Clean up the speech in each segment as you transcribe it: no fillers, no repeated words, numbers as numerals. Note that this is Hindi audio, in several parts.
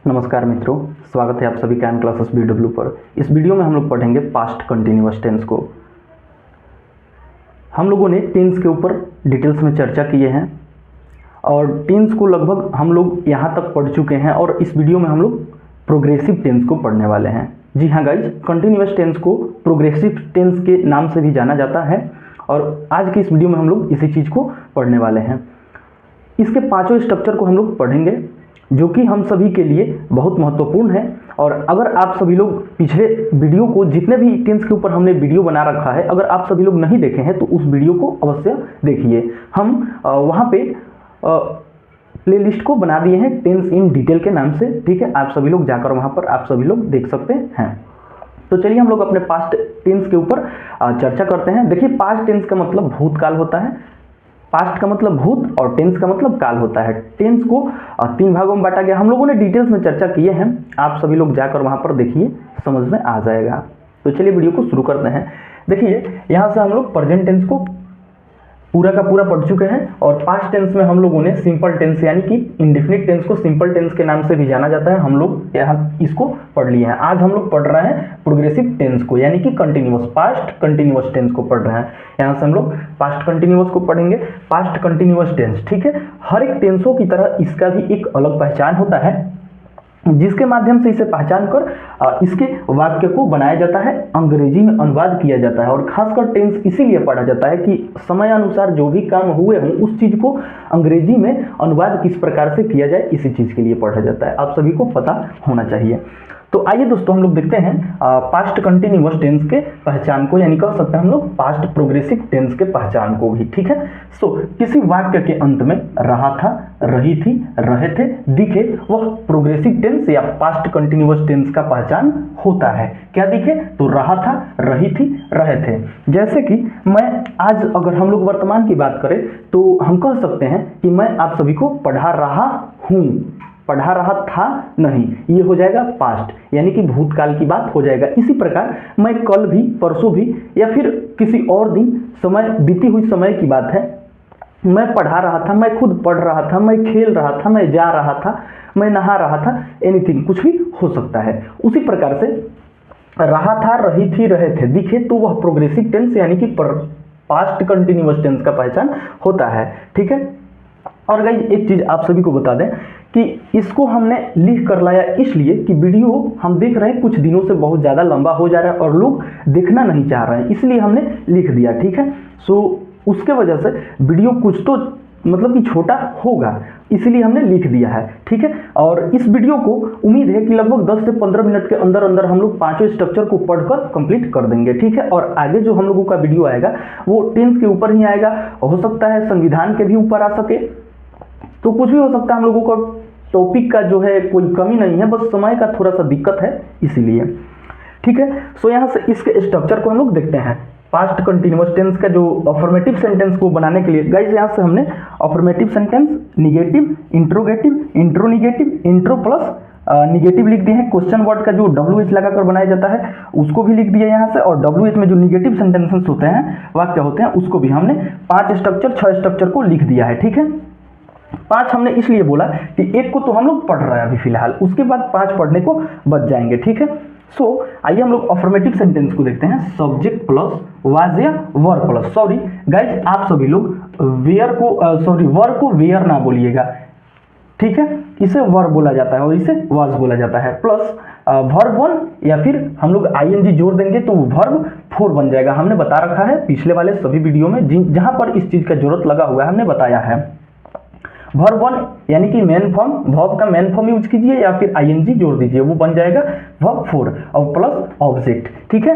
नमस्कार मित्रों, स्वागत है आप सभी का एम क्लासेस BW पर। इस वीडियो में हम लोग पढ़ेंगे पास्ट कंटिन्यूअस टेंस को। हम लोगों ने टेंस के ऊपर डिटेल्स में चर्चा किए हैं और टेंस को लगभग हम लोग यहाँ तक पढ़ चुके हैं और इस वीडियो में हम लोग प्रोग्रेसिव टेंस को पढ़ने वाले हैं। जी हाँ गाइज, कंटिन्यूअस टेंस को प्रोग्रेसिव टेंस के नाम से भी जाना जाता है और आज की इस वीडियो में हम लोग इसी चीज़ को पढ़ने वाले हैं। इसके पाँचों स्ट्रक्चर को हम लोग पढ़ेंगे जो कि हम सभी के लिए बहुत महत्वपूर्ण है। और अगर आप सभी लोग पिछले वीडियो को, जितने भी टेंस के ऊपर हमने वीडियो बना रखा है, अगर आप सभी लोग नहीं देखे हैं तो उस वीडियो को अवश्य देखिए। हम वहाँ पे प्लेलिस्ट को बना दिए हैं टेंस इन डिटेल के नाम से, ठीक है। आप सभी लोग जाकर वहाँ पर आप सभी लोग देख सकते हैं। तो चलिए हम लोग अपने पास्ट टेंस के ऊपर चर्चा करते हैं। देखिए, पास्ट टेंस का मतलब भूतकाल होता है। पास्ट का मतलब भूत और टेंस का मतलब काल होता है। टेंस को 3 भागों में बांटा गया। हम लोगों ने डिटेल्स में चर्चा किए हैं, आप सभी लोग जाकर वहां पर देखिए, समझ में आ जाएगा। तो चलिए वीडियो को शुरू करते हैं। देखिए, यहां से हम लोग प्रेजेंट टेंस को पूरा का पूरा पढ़ चुके हैं और पास्ट टेंस में हम लोगों ने सिंपल टेंस यानी कि इंडेफिनिट टेंस को सिंपल टेंस के नाम से भी जाना जाता है, हम लोग यहाँ इसको पढ़ लिए हैं। आज हम लोग पढ़ रहे हैं प्रोग्रेसिव टेंस को यानी कि कंटिन्यूअस, पास्ट कंटिन्यूअस टेंस को पढ़ रहे हैं। यहाँ से हम लोग पास्ट कंटिन्यूअस को पढ़ेंगे। पास्ट कंटिन्यूअस टेंस, ठीक है। हर एक टेंसों की तरह इसका भी एक अलग पहचान होता है जिसके माध्यम से इसे पहचान कर इसके वाक्य को बनाया जाता है, अंग्रेजी में अनुवाद किया जाता है। और खासकर टेंस इसीलिए पढ़ा जाता है कि समय अनुसार जो भी काम हुए हों उस चीज को अंग्रेजी में अनुवाद किस प्रकार से किया जाए, इसी चीज के लिए पढ़ा जाता है। आप सभी को पता होना चाहिए। तो आइए दोस्तों हम लोग देखते हैं पास्ट कंटिन्यूअस टेंस के पहचान को, यानी कह सकते हैं हम लोग पास्ट प्रोग्रेसिव टेंस के पहचान को भी, ठीक है। सो किसी वाक्य के अंत में रहा था, रही थी, रहे थे, दिखे, वह प्रोग्रेसिव टेंस या पास्ट कंटिन्यूअस टेंस का पहचान होता है। क्या दिखे? तो रहा था, रही थी, रहे थे। जैसे कि मैं आज, अगर हम लोग वर्तमान की बात करें तो हम कह सकते हैं कि मैं आप सभी को पढ़ा रहा हूँ। पढ़ा रहा था नहीं, ये हो जाएगा पास्ट यानी कि भूतकाल की बात हो जाएगा। इसी प्रकार मैं कल भी, परसों भी या फिर किसी और दिन, समय, बीती हुई समय की बात है, मैं पढ़ा रहा था, मैं खुद पढ़ रहा था, मैं खेल रहा था, मैं जा रहा था, मैं नहा रहा था, एनीथिंग, कुछ भी हो सकता है। उसी प्रकार से रहा था, रही थी, रहे थे, दिखे, तो वह प्रोग्रेसिव टेंस यानी कि पास्ट कंटिन्यूअस टेंस का पहचान होता है, ठीक है। और गाइस एक चीज आप सभी को बता दें कि इसको हमने लिख कर लाया इसलिए कि वीडियो हम देख रहे हैं कुछ दिनों से बहुत ज़्यादा लंबा हो जा रहा है और लोग देखना नहीं चाह रहे हैं, इसलिए हमने लिख दिया, ठीक है। सो उसके वजह से वीडियो कुछ तो मतलब कि छोटा होगा, इसलिए हमने लिख दिया है, ठीक है। और इस वीडियो को उम्मीद है कि लगभग 10 से 15 मिनट के अंदर अंदर हम लोग पांचों स्ट्रक्चर को पढ़कर कंप्लीट कर देंगे, ठीक है। और आगे जो हम लोगों का वीडियो आएगा वो टेंस के ऊपर ही आएगा, हो सकता है संविधान के भी ऊपर आ सके, तो कुछ भी हो सकता है। हम लोगों को टॉपिक का जो है कोई कमी नहीं है, बस समय का थोड़ा सा दिक्कत है इसीलिए, ठीक है। सो यहाँ से इसके स्ट्रक्चर को हम लोग देखते हैं। पास्ट कंटिन्यूअस टेंस का जो अफर्मेटिव सेंटेंस को बनाने के लिए गाइस, यहाँ से हमने affirmative sentence, negative, interrogative, intronegative, intro plus negative लिख दिए हैं। क्वेश्चन वर्ड का जो WH लगाकर बनाया जाता है उसको भी लिख दिया यहाँ से, और WH में जो निगेटिव सेंटेंसेस होते हैं, वाक्य होते हैं, उसको भी हमने 5 स्ट्रक्चर, 6 स्ट्रक्चर को लिख दिया है, ठीक है। 5 हमने इसलिए बोला कि एक को तो हम लोग पढ़ रहे हैं अभी फिलहाल, उसके बाद 5 पढ़ने को बच जाएंगे, ठीक है। सो आइए हम लोग अफर्मेटिव सेंटेंस को देखते हैं। सब्जेक्ट प्लस वाज या वर प्लस, सॉरी गाइज आप सभी लोग वेयर को वर को वेयर ना बोलिएगा, ठीक है। इसे वर बोला जाता है और इसे वाज बोला जाता है। प्लस वर्ब 1 या फिर हम लोग ING जोड़ देंगे तो वर्ब 4 बन जाएगा। हमने बता रखा है पिछले वाले सभी वीडियो में, जहां पर इस चीज का जरूरत लगा हुआ है हमने बताया है। वर्ब 1 यानी कि मेन फॉर्म, वर्ब का मेन फॉर्म यूज कीजिए या फिर ING जोड़ दीजिए, वो बन जाएगा वर्ब 4 और प्लस ऑब्जेक्ट, ठीक है।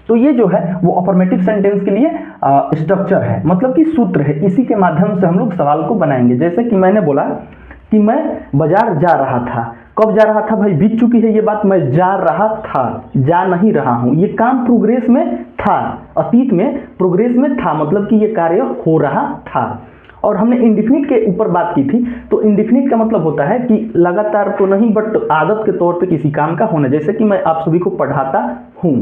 तो ये जो है वो अफर्मेटिव सेंटेंस के लिए स्ट्रक्चर है, मतलब कि सूत्र है। इसी के माध्यम से हम लोग सवाल को बनाएंगे। जैसे कि मैंने बोला कि मैं बाजार जा रहा था। कब जा रहा था भाई? बीत चुकी है ये बात। मैं जा रहा था, जा नहीं रहा हूं। ये काम प्रोग्रेस में था, अतीत में प्रोग्रेस में था, मतलब कि ये कार्य हो रहा था। और हमने इंडिफिनिट के ऊपर बात की थी, तो इंडिफिनिट का मतलब होता है कि लगातार तो नहीं बट आदत के तौर पे किसी काम का होना। जैसे कि मैं आप सभी को पढ़ाता हूँ,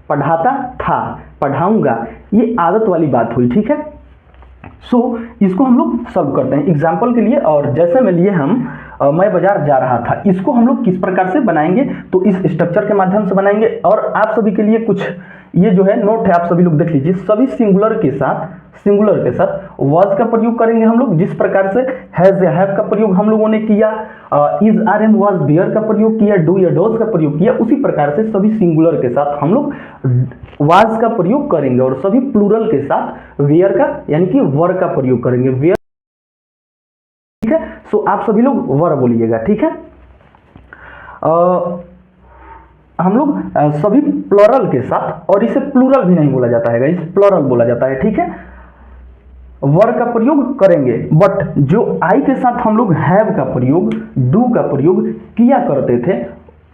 पढ़ाता था, पढ़ाऊंगा, ये आदत वाली बात हुई, ठीक है। सो इसको हम लोग सॉल्व करते हैं एग्जाम्पल के लिए। और जैसे में लिए हम मैं बाजार जा रहा था, इसको हम लोग किस प्रकार से बनाएंगे, तो इस स्ट्रक्चर के माध्यम से बनाएंगे। और आप सभी के लिए कुछ ये जो है नोट है, आप सभी लोग देख लीजिए। सभी सिंगुलर के साथ वाज का प्रयोग करेंगे हम लोग, जिस प्रकार से हैज या हैव का प्रयोग हम लोगों ने किया, is are am was were का प्रयोग किया, डू या डोज का प्रयोग किया, उसी प्रकार से सभी सिंगुलर के साथ हम लोग वाज का प्रयोग करेंगे और सभी प्लूरल के साथ वेयर का यानी कि वर का प्रयोग करेंगे। वेयर, ठीक है। सो आप सभी लोग वर बोलिएगा, ठीक है। हम लोग सभी प्लूरल के साथ, और इसे प्लूरल भी नहीं बोला जाता है गाइस, प्लूरल बोला जाता है, ठीक है। वर का प्रयोग करेंगे, बट जो आई के साथ हम लोग हैव का प्रयोग, डू का प्रयोग किया करते थे,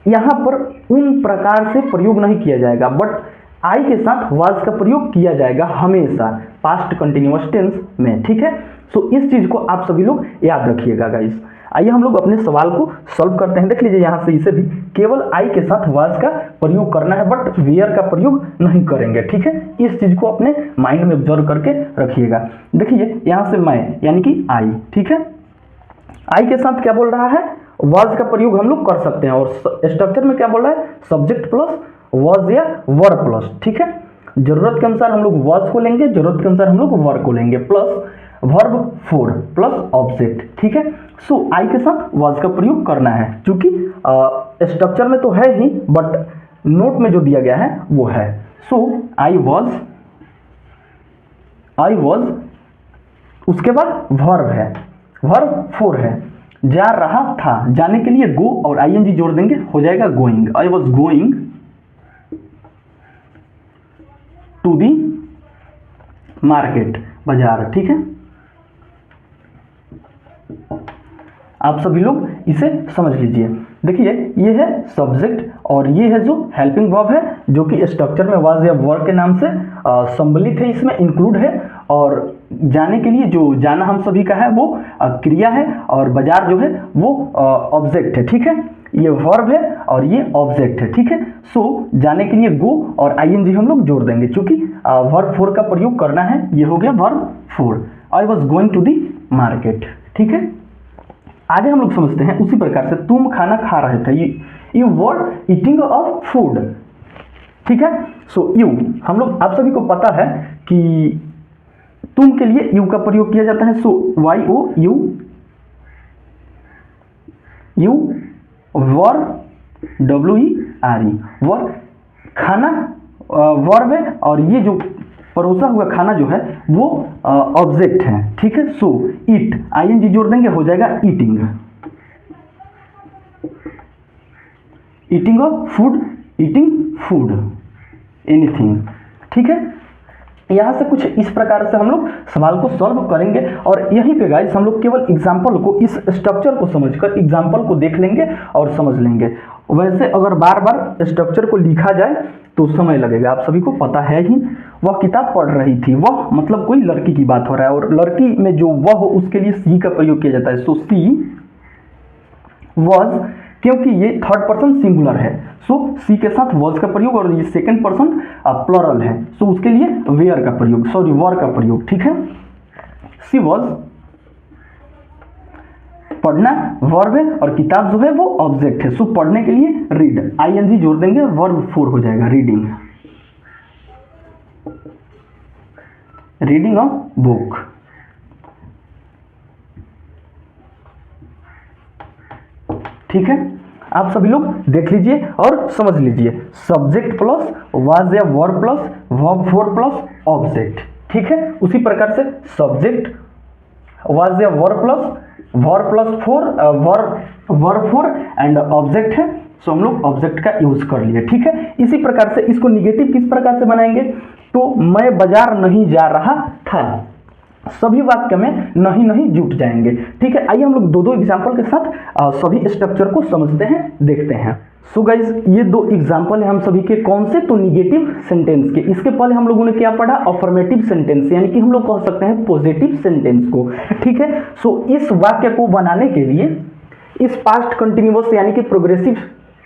यहां पर उन प्रकार से प्रयोग नहीं किया जाएगा, बट आई के साथ वाज का प्रयोग किया जाएगा हमेशा पास्ट कंटिन्यूअस टेंस में, ठीक है। सो इस चीज को आप सभी लोग याद रखिएगा गाइस। आइए हम लोग अपने सवाल को सॉल्व करते हैं। देख लीजिए यहाँ से, इसे भी केवल आई के साथ वाज का प्रयोग करना है, बट वेयर का प्रयोग नहीं करेंगे, ठीक है। इस चीज को अपने माइंड में ऑब्जर्व करके रखिएगा। देखिए यहाँ से मैं यानी कि आई, ठीक है, आई के साथ क्या बोल रहा है, वाज का प्रयोग हम लोग कर सकते हैं, और स्ट्रक्चर में क्या बोल रहा है, सब्जेक्ट प्लस वाज या वर प्लस, ठीक है। जरूरत के अनुसार हम लोग वाज को लेंगे, जरूरत के अनुसार हम लोग वर को लेंगे, प्लस वर्ब 4 प्लस ऑब्जेक्ट, ठीक है। सो आई के साथ वाज का प्रयोग करना है, क्योंकि स्ट्रक्चर में तो है ही, बट नोट में जो दिया गया है वो है। सो आई वॉज, उसके बाद वर्ब है, वर्ब 4 है, जा रहा था, जाने के लिए गो और आईएनजी जोड़ देंगे, हो जाएगा going. I was going to the market, बाजार, ठीक है। आप सभी लोग इसे समझ लीजिए। देखिए ये है सब्जेक्ट और ये है जो हेल्पिंग वर्ब है, जो कि स्ट्रक्चर में वाज या वर के नाम से सम्मिलित है, इसमें इंक्लूड है। और जाने के लिए जो जाना हम सभी का है वो क्रिया है, और बाजार जो है वो ऑब्जेक्ट है, ठीक है। ये वर्ब है और ये ऑब्जेक्ट है, ठीक है। सो जाने के लिए गो और आईएनजी हम लोग जोड़ देंगे, क्योंकि वर्ब 4 का प्रयोग करना है। ये हो गया verb 4, I was going to the market, ठीक है। आगे हम लोग समझते हैं उसी प्रकार से, तुम खाना खा रहे थे, you were eating of food, ठीक है। सो यू, हम लोग आप सभी को पता है कि तुम के लिए यू का प्रयोग किया जाता है। So Y O U were WERE, were खाना वर्ब है, और ये जो परोसा हुआ खाना जो है वो ऑब्जेक्ट है, ठीक है। सो ईट, आईएनजी जोड़ देंगे, हो जाएगा eating, eating of food, eating food, anything, ठीक है। यहाँ से कुछ इस प्रकार से हम लोग सवाल को सॉल्व करेंगे, और यहीं पे गाइस हम लोग केवल एग्जाम्पल को, इस स्ट्रक्चर को समझकर एग्जाम्पल को देख लेंगे और समझ लेंगे। वैसे अगर बार बार स्ट्रक्चर को लिखा जाए तो समय लगेगा, आप सभी को पता है ही। वह किताब पढ़ रही थी, वह मतलब कोई लड़की की बात हो रहा है, और लड़की में जो वह हो उसके लिए सी का प्रयोग किया जाता है। सो सी वॉज, क्योंकि ये थर्ड पर्सन सिंगुलर है, सो सी के साथ वॉज का प्रयोग, और ये सेकंड पर्सन प्लुरल है, सो उसके लिए वेयर का प्रयोग, सॉरी वर का प्रयोग, ठीक है। सी वॉज पढ़ना वर्ब है, और किताब जो है वो ऑब्जेक्ट है, सो पढ़ने के लिए रीड, आईएनजी जोड़ देंगे, वर्ब 4 हो जाएगा रीडिंग, रीडिंग ऑफ बुक, ठीक है। आप सभी लोग देख लीजिए और समझ लीजिए, सब्जेक्ट प्लस वाज या verb plus verb 4 plus object, ठीक है। उसी प्रकार से सब्जेक्ट वाज या verb plus verb plus 4 verb 4 and object है, सो हम लोग ऑब्जेक्ट का यूज कर लिए, ठीक है। इसी प्रकार से इसको निगेटिव किस प्रकार से बनाएंगे, तो मैं बाजार नहीं जा रहा था, सभी वाक्य में नहीं जुट जाएंगे, ठीक है। आइए हम लोग दो एग्जाम्पल के साथ सभी स्ट्रक्चर को समझते हैं, देखते हैं। सो गाइज ये 2 एग्जाम्पल है हम सभी के, कौन से, तो निगेटिव सेंटेंस के। इसके पहले हम लोगों ने क्या पढ़ा, अफर्मेटिव सेंटेंस, यानी कि हम लोग कह सकते हैं पॉजिटिव सेंटेंस को, ठीक है। सो इस वाक्य को बनाने के लिए इस पास्ट कंटिन्यूअस यानी कि प्रोग्रेसिव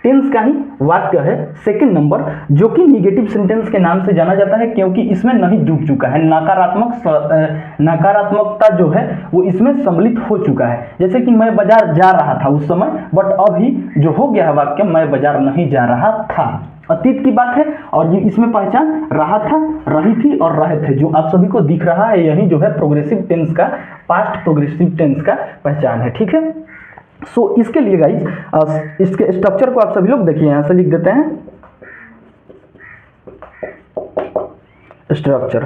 टेंस का ही वाक्य है सेकंड नंबर, जो कि निगेटिव सेंटेंस के नाम से जाना जाता है क्योंकि इसमें नहीं जुट चुका है, नकारात्मकता जो है वो इसमें सम्मिलित हो चुका है। जैसे कि मैं बाजार जा रहा था उस समय, बट अभी जो हो गया है वाक्य मैं बाजार नहीं जा रहा था, अतीत की बात है और ये इसमें पहचान रहा था, रही थी और रहे थे जो आप सभी को दिख रहा है, यही जो है प्रोग्रेसिव टेंस का, पास्ट प्रोग्रेसिव टेंस का पहचान है। ठीक है, सो इसके लिए गाइज इसके स्ट्रक्चर को आप सभी लोग देखिए, यहां से लिख देते हैं स्ट्रक्चर।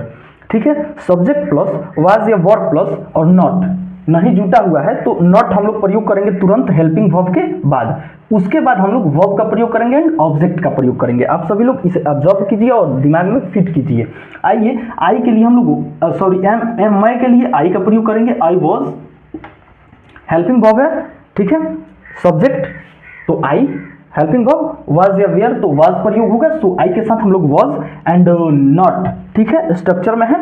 ठीक है, सब्जेक्ट प्लस वाज या वर्ब प्लस और नॉट नहीं जुटा हुआ है तो नॉट हम लोग प्रयोग करेंगे तुरंत हेल्पिंग वर्ब के बाद, उसके बाद हम लोग वर्ब का प्रयोग करेंगे एंड ऑब्जेक्ट का प्रयोग करेंगे। आप सभी लोग इसे ऑब्जर्व कीजिए और दिमाग में फिट कीजिए। आइए आई के लिए हम लोग सॉरी एम मैं के लिए आई का प्रयोग करेंगे, आई वॉज हेल्पिंग वर्ब है। ठीक है, सब्जेक्ट तो आई, हेल्पिंग वर्ब वाज या वेयर तो वाज प्रयोग होगा, सो आई के साथ हम लोग वाज एंड नॉट। ठीक है, स्ट्रक्चर में है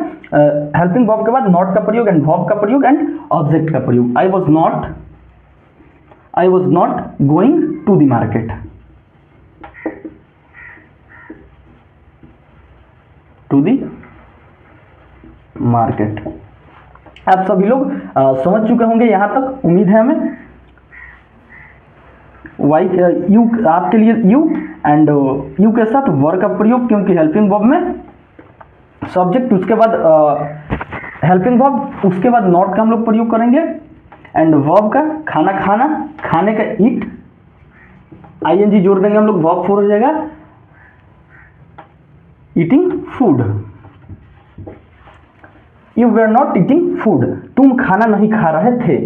हेल्पिंग वर्ब के बाद नॉट का प्रयोग एंड वर्ब का प्रयोग एंड ऑब्जेक्ट का प्रयोग। I was not going to the market, to the market. आप सभी लोग समझ चुके होंगे यहां तक, उम्मीद है हमें। वाई यू आपके लिए यू एंड यू के साथ वर्ब का प्रयोग, क्योंकि हेल्पिंग वर्ब में सब्जेक्ट उसके बाद हेल्पिंग वर्ब, उसके बाद नॉट का हम लोग प्रयोग करेंगे एंड वर्ब का खाना खाना, खाने का ईट, आईएनजी जोड़ देंगे हम लोग, वर्ब फोर हो जाएगा eating food. You were not eating food, तुम खाना नहीं खा रहे थे।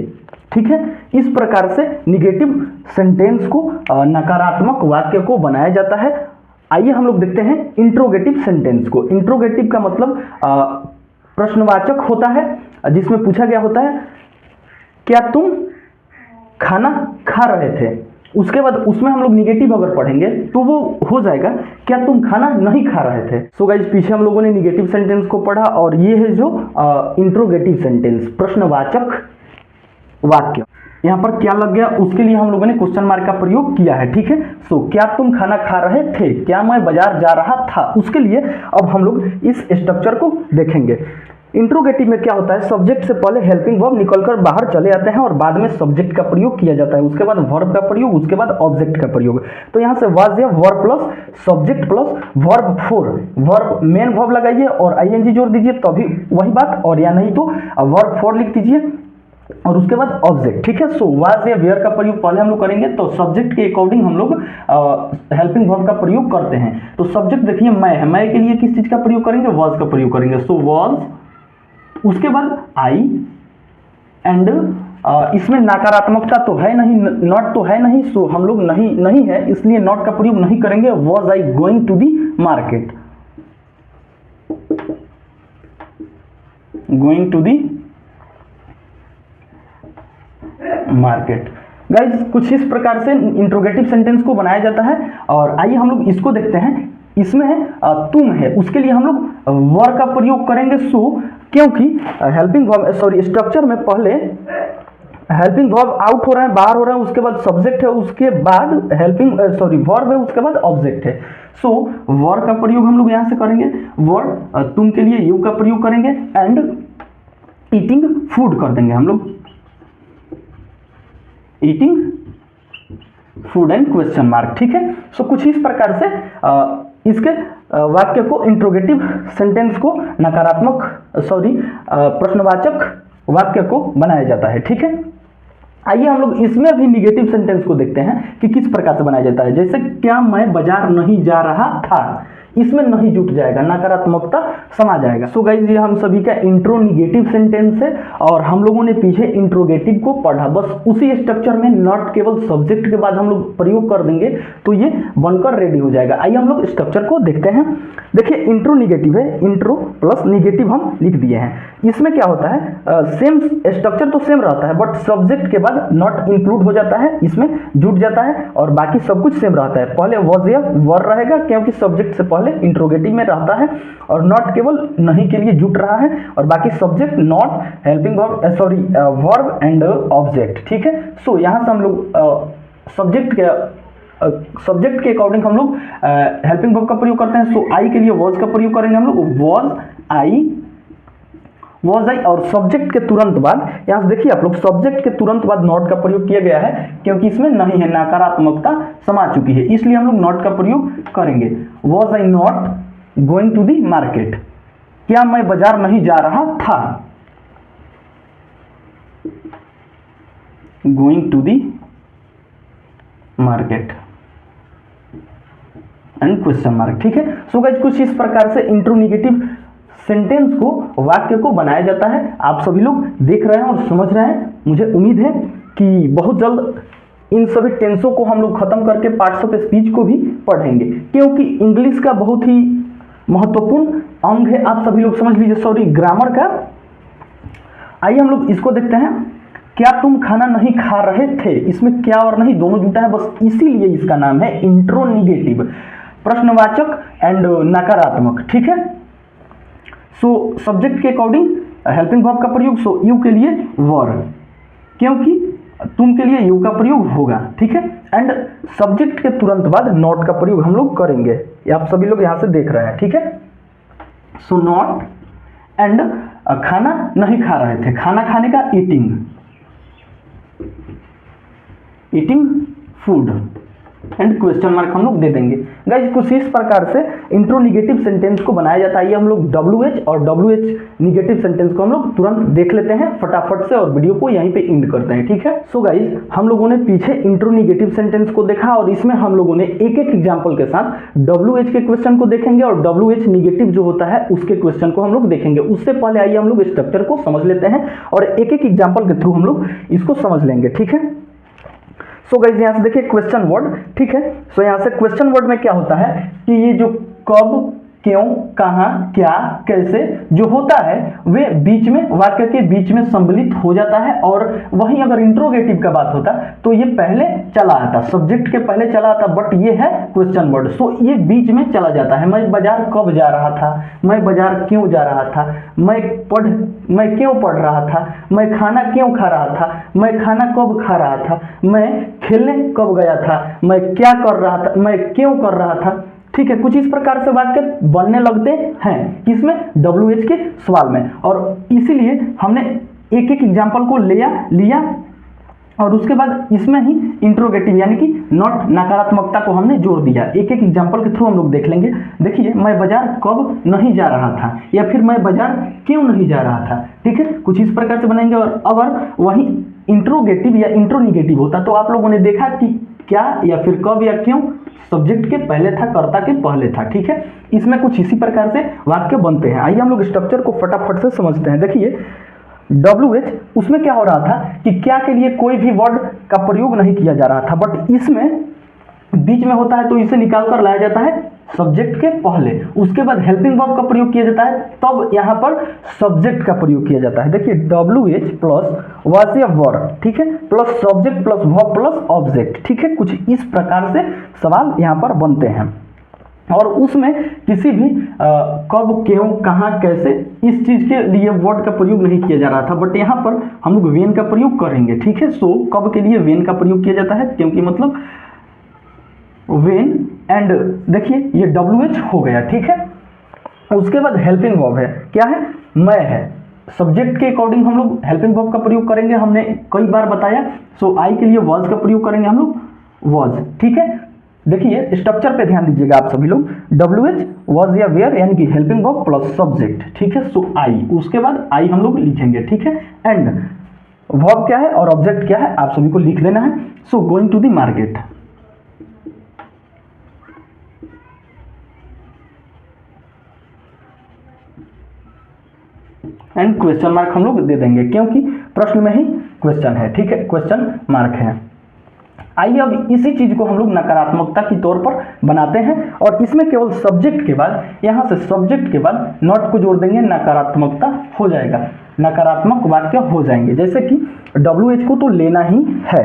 ठीक है, इस प्रकार से निगेटिव सेंटेंस को, नकारात्मक वाक्य को बनाया जाता है। आइए हम लोग देखते हैं इंट्रोगेटिव सेंटेंस को। इंट्रोगेटिव का मतलब प्रश्नवाचक होता है, जिसमें पूछा गया होता है क्या तुम खाना खा रहे थे, उसके बाद उसमें हम लोग निगेटिव अगर पढ़ेंगे तो वो हो जाएगा क्या तुम खाना नहीं खा रहे थे। सो गाइस, पीछे हम लोगों ने निगेटिव सेंटेंस को पढ़ा और ये है जो इंट्रोगेटिव सेंटेंस, प्रश्नवाचक वाक्य। यहाँ पर क्या लग गया, उसके लिए हम लोगों ने क्वेश्चन मार्क का प्रयोग किया है। ठीक है, सो क्या तुम खाना खा रहे थे, क्या मैं बाजार जा रहा था, उसके लिए अब हम लोग इस स्ट्रक्चर को देखेंगे। इंट्रोगेटिव में क्या होता है, सब्जेक्ट से पहले हेल्पिंग वर्ब निकलकर बाहर चले जाते हैं और बाद में सब्जेक्ट का प्रयोग किया जाता है, उसके बाद वर्ब का प्रयोग, उसके बाद ऑब्जेक्ट का प्रयोग। तो यहाँ से वाज या verb plus subject plus verb four, verb main verb लगाइए और आईएनजी जोड़ दीजिए, तभी वही बात, और या नहीं तो वर्ब फोर लिख दीजिए और उसके बाद ऑब्जेक्ट। ठीक है, सो वाज या वेयर का प्रयोग पहले हम लोग करेंगे, तो सब्जेक्ट के अकॉर्डिंग हम लोग हेल्पिंग वर्ब का प्रयोग करते हैं। तो सब्जेक्ट देखिए मैं है, मैं के लिए किस चीज का प्रयोग करेंगे, वाज का प्रयोग करेंगे, सो वाज, उसके बाद आई एंड इसमें नकारात्मकता तो है नहीं, नॉट तो है नहीं, सो हम लोग नहीं है इसलिए नॉट का प्रयोग नहीं करेंगे। Was I going to the market, going to the market. Guys, कुछ इस प्रकार से इंट्रोगेटिव सेंटेंस को बनाया जाता है। और आइए हम लोग इसको देखते हैं, इसमें तुम है, उसके लिए हम लोग वर का प्रयोग करेंगे सो, क्योंकि हेल्पिंग वर्ब सॉरी स्ट्रक्चर में पहले हेल्पिंग वर्ब आउट हो रहा है, बाहर हो रहा है, उसके बाद सब्जेक्ट है, उसके बाद हेल्पिंग सॉरी वर्ब है, उसके बाद ऑब्जेक्ट है। सो वर का प्रयोग हम लोग यहां से करेंगे, वर तुम के लिए यू का प्रयोग करेंगे एंड ईटिंग फूड कर देंगे हम लोग, eating food and question mark. ठीक है, सो कुछ इस प्रकार से इसके वाक्य को, इंट्रोगेटिव सेंटेंस को, नकारात्मक सॉरी प्रश्नवाचक वाक्य को बनाया जाता है। ठीक है, आइए हम लोग इसमें भी निगेटिव सेंटेंस को देखते हैं कि किस प्रकार से बनाया जाता है। जैसे क्या मैं बाजार नहीं जा रहा था, इसमें नहीं जुट जाएगा, नकारात्मकता समा जाएगा। सो गाइज, ये हम सभी का इंट्रो निगेटिव सेंटेंस है और हम लोगों ने पीछे इंट्रोगेटिव को पढ़ा, बस उसी स्ट्रक्चर में नॉट केवल सब्जेक्ट के बाद हम लोग प्रयोग कर देंगे तो ये बनकर रेडी हो जाएगा। आइए हम लोग स्ट्रक्चर को देखते हैं। देखिए, इंट्रो निगेटिव है, इंट्रो प्लस निगेटिव हम लिख दिए हैं। इसमें क्या होता है, सेम स्ट्रक्चर तो सेम रहता है, बट सब्जेक्ट के बाद नॉट इंक्लूड हो जाता है, इसमें जुट जाता है और बाकी सब कुछ सेम रहता है। पहले वॉज या वर रहेगा क्योंकि सब्जेक्ट से पहले इंट्रोगेटिव में रहता है और नॉट केवल नहीं के लिए जुट रहा है और बाकी subject, not, helping verb sorry verb and object. ठीक है, सो यहां से हम लोग सब्जेक्ट के सब्जेक्ट के अकॉर्डिंग हम लोग हेल्पिंग वर्ब का प्रयोग करते हैं। सो आई के लिए वॉज का प्रयोग करेंगे हम लोग, वॉज आई, और सब्जेक्ट के तुरंत बाद यहां से देखिए आप लोग, सब्जेक्ट के तुरंत बाद नॉट का प्रयोग किया गया है क्योंकि इसमें नहीं है, नकारात्मकता समा चुकी है, इसलिए हम लोग नॉट का प्रयोग करेंगे। Was I not going to the market, क्या मैं बाजार नहीं जा रहा था, going to the market and question mark. ठीक है, सो गाइस कुछ इस प्रकार से इंट्रोनिगेटिव सेंटेंस को, वाक्य को बनाया जाता है। आप सभी लोग देख रहे हैं और समझ रहे हैं। मुझे उम्मीद है कि बहुत जल्द इन सभी टेंसों को हम लोग खत्म करके पार्ट्स ऑफ स्पीच को भी पढ़ेंगे, क्योंकि इंग्लिश का बहुत ही महत्वपूर्ण अंग है। आप सभी लोग समझ लीजिए, सॉरी, ग्रामर का। आइए हम लोग इसको देखते हैं। क्या तुम खाना नहीं खा रहे थे, इसमें क्या और नहीं दोनों जुटा है, बस इसीलिए इसका नाम है इंट्रोनिगेटिव, प्रश्नवाचक एंड नकारात्मक। ठीक है, सो सब्जेक्ट के अकॉर्डिंग हेल्पिंग वर्ब का प्रयोग, सो यू के लिए वर, क्योंकि तुम के लिए यू का प्रयोग होगा। ठीक है, एंड सब्जेक्ट के तुरंत बाद नॉट का प्रयोग हम लोग करेंगे, आप सभी लोग यहां से देख रहे हैं। ठीक है, सो नॉट एंड खाना नहीं खा रहे थे, खाना खाने का eating food and question mark हम लोग दे देंगे। गाइस कुछ इस प्रकार से इंट्रोनिगेटिव सेंटेंस को बनाया जाता है। ये हम लोग WH और WH निगेटिव सेंटेंस को हम लोग तुरंत देख लेते हैं फटाफट से और वीडियो को यहीं पे एंड करते हैं। ठीक है, सो गाइस हम लोगों ने पीछे इंट्रोनिगेटिव सेंटेंस को देखा और इसमें हम लोगों ने एक एक एग्जाम्पल के साथ WH के क्वेश्चन को देखेंगे और WH निगेटिव जो होता है उसके क्वेश्चन को हम लोग देखेंगे। उससे पहले आइए हम लोग स्ट्रक्चर को समझ लेते हैं और एक एक एग्जाम्पल के थ्रू हम लोग इसको समझ लेंगे। ठीक है, सो गाइस यहाँ से देखिए क्वेश्चन वर्ड। ठीक है, सो यहाँ से क्वेश्चन वर्ड में क्या होता है कि ये जो कब, क्यों, कहाँ, क्या, कैसे जो होता है वे बीच में, वाक्य के बीच में सम्मिलित हो जाता है। और वहीं अगर इंट्रोगेटिव का बात होता तो ये पहले चला आता, सब्जेक्ट के पहले चला आता, बट ये है क्वेश्चन वर्ड, सो ये बीच में चला जाता है। मैं बाजार कब जा रहा था, मैं बाजार क्यों जा रहा था, मैं क्यों पढ़ रहा था, मैं खाना क्यों खा रहा था, मैं खाना कब खा रहा था, मैं खेलने कब गया था, मैं क्या कर रहा था, मैं क्यों कर रहा था। ठीक है, कुछ इस प्रकार से वाक्य बनने लगते हैं किसमें, WH के सवाल में। और इसीलिए हमने एक एक एग्जाम्पल को लिया और उसके बाद इसमें ही इंट्रोगेटिव यानी कि नॉट, नकारात्मकता को हमने जोड़ दिया। एक एक एग्जाम्पल के थ्रू हम लोग देख लेंगे। देखिए, मैं बाजार कब नहीं जा रहा था या फिर मैं बाजार क्यों नहीं जा रहा था। ठीक है, कुछ इस प्रकार से बनाएंगे। और अगर वही इंट्रोगेटिव या इंट्रोनिगेटिव होता तो आप लोगों ने देखा कि क्या या फिर कब या क्यों सब्जेक्ट के पहले था, कर्ता के पहले था। ठीक है, इसमें कुछ इसी प्रकार से वाक्य बनते हैं। आइए हम लोग स्ट्रक्चर को फटाफट से समझते हैं। देखिए WH, उसमें क्या हो रहा था कि क्या के लिए कोई भी वर्ड का प्रयोग नहीं किया जा रहा था, बट इसमें बीच में होता है तो इसे निकाल कर लाया जाता है सब्जेक्ट के पहले, उसके बाद हेल्पिंग वर्ब का प्रयोग किया जाता है, तब यहाँ पर सब्जेक्ट का प्रयोग किया जाता है। देखिए WH प्लस वाज या वर, ठीक है, plus subject plus verb plus object. ठीक है, कुछ इस प्रकार से सवाल यहाँ पर बनते हैं और उसमें किसी भी कब, क्यों, कहाँ, कैसे इस चीज के लिए वर्ड का प्रयोग नहीं किया जा रहा था, बट यहाँ पर हम लोग वेन का प्रयोग करेंगे। ठीक है, सो कब के लिए वेन का प्रयोग किया जाता है, क्योंकि मतलब वेन एंड देखिए ये WH हो गया। ठीक है, उसके बाद हेल्पिंग वर्ब है, क्या है, मैं है। सब्जेक्ट के अकॉर्डिंग हम लोग हेल्पिंग वर्ब का प्रयोग करेंगे, हमने कई बार बताया। सो आई के लिए वॉज का प्रयोग करेंगे हम लोग, वॉज। ठीक है, देखिए स्ट्रक्चर पे ध्यान दीजिएगा आप सभी लोग, WH वॉज या वेयर यानी कि हेल्पिंग वर्ब प्लस सब्जेक्ट। ठीक है, सो आई, उसके बाद आई हम लोग लिखेंगे। ठीक है, एंड वर्ब क्या है और ऑब्जेक्ट क्या है आप सभी को लिख देना है। So going to the market, and question mark हम लोग दे देंगे क्योंकि प्रश्न में ही क्वेश्चन है। ठीक है, क्वेश्चन मार्क है। आइए अब इसी चीज को हम लोग नकारात्मकता की तौर पर बनाते हैं और इसमें केवल सब्जेक्ट के बाद, यहां से सब्जेक्ट के बाद नॉट को जोड़ देंगे, नकारात्मकता हो जाएगा, नकारात्मक वाक्य हो जाएंगे। जैसे कि WH को तो लेना ही है,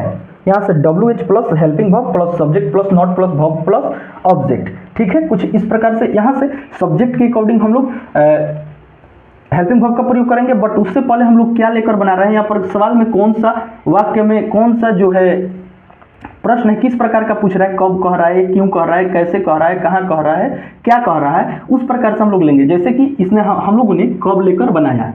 यहाँ से WH plus helping verb plus subject plus not plus verb plus object. ठीक है, कुछ इस प्रकार से यहाँ से सब्जेक्ट के अकॉर्डिंग हम लोग हेल्पिंग वर्ब का प्रयोग करेंगे, बट उससे पहले हम लोग क्या लेकर बना रहे हैं, यहाँ पर सवाल में कौन सा वाक्य में कौन सा जो है प्रश्न है किस प्रकार का पूछ रहा है, कब कह रहा है, क्यों कह रहा है, कैसे कह रहा है, कहाँ कह रहा है, क्या कह रहा है, उस प्रकार से हम लोग लेंगे। जैसे कि इसने हम लोगों ने कब लेकर बनाया है,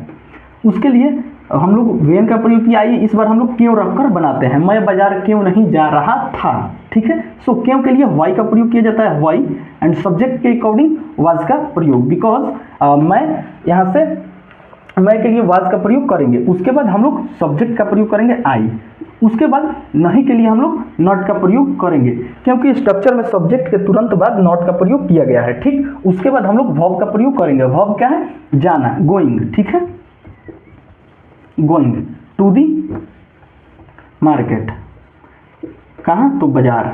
उसके लिए हम लोग वेन का प्रयोग किया। आइए इस बार हम लोग क्यों रखकर बनाते हैं, मैं बाजार क्यों नहीं जा रहा था, ठीक है। सो क्यों के लिए वाई का प्रयोग किया जाता है, वाई, एंड सब्जेक्ट के अकॉर्डिंग वाज का प्रयोग, बिकॉज मैं यहाँ से मैं के लिए वाज का प्रयोग करेंगे। उसके बाद हम लोग सब्जेक्ट का प्रयोग करेंगे आई, उसके बाद नहीं के लिए हम लोग नॉट का प्रयोग करेंगे, क्योंकि स्ट्रक्चर में सब्जेक्ट के तुरंत बाद नॉट का प्रयोग किया गया है, ठीक। उसके बाद हम लोग वर्ब का प्रयोग करेंगे। वर्ब क्या है, जाना, गोइंग, ठीक है, गोइंग टू दी मार्केट, कहाँ, तो बाजार,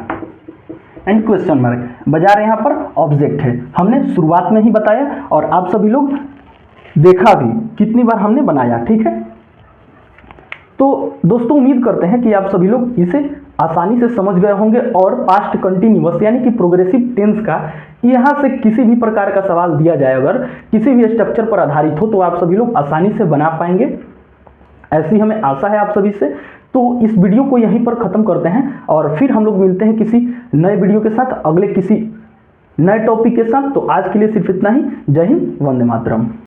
एंड क्वेश्चन मार्क। बाजार यहाँ पर ऑब्जेक्ट है, हमने शुरुआत में ही बताया और आप सभी लोग देखा भी कितनी बार हमने बनाया, ठीक है। तो दोस्तों उम्मीद करते हैं कि आप सभी लोग इसे आसानी से समझ गए होंगे और पास्ट कंटिन्यूअस यानी कि प्रोग्रेसिव टेंस का यहाँ से किसी भी प्रकार का सवाल दिया जाए अगर किसी भी स्ट्रक्चर पर आधारित हो तो आप सभी लोग आसानी से बना पाएंगे, ऐसी हमें आशा है आप सभी से। तो इस वीडियो को यहीं पर ख़त्म करते हैं और फिर हम लोग मिलते हैं किसी नए वीडियो के साथ, अगले किसी नए टॉपिक के साथ। तो आज के लिए सिर्फ इतना ही। जय हिंद, वंदे मातरम।